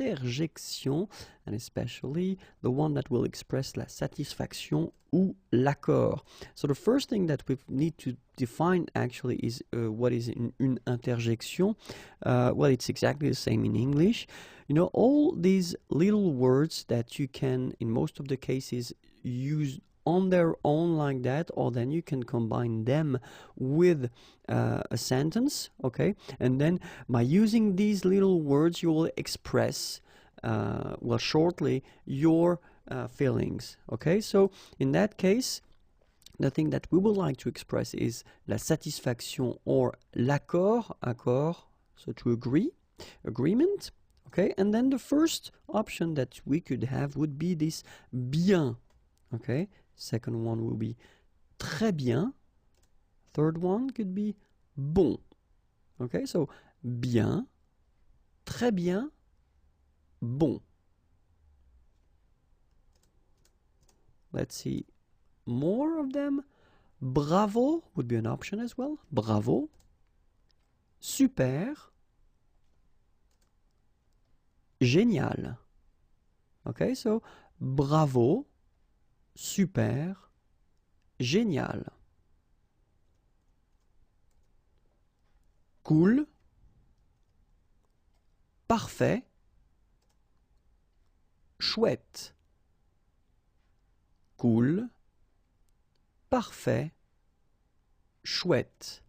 interjections, and especially the one that will express la satisfaction ou l'accord. So the first thing that we need to define actually is what is une interjection. Well, it's exactly the same in English. You know, all these little words that you can, in most of the cases, use on their own like that, or then you can combine them with a sentence, okay? And then by using these little words, you will express, well, shortly, your feelings, okay? So in that case, the thing that we would like to express is la satisfaction or l'accord, accord, so to agree, agreement, okay? And then the first option that we could have would be this bien, okay? Second one will be très bien. Third one could be bon. Okay, so bien, très bien, bon. Let's see more of them. Bravo would be an option as well. Bravo. Super. Génial. Okay, so bravo. Super, génial. Cool, parfait, chouette. Cool, parfait, chouette.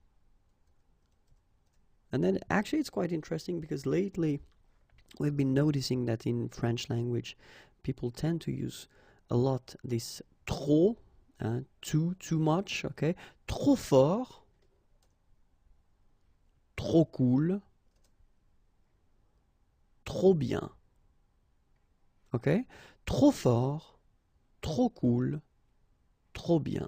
And then actually it's quite interesting because lately we've been noticing that in French language people tend to use a lot this trop, too much, okay? Trop fort, trop cool, trop bien, okay? Trop fort, trop cool, trop bien.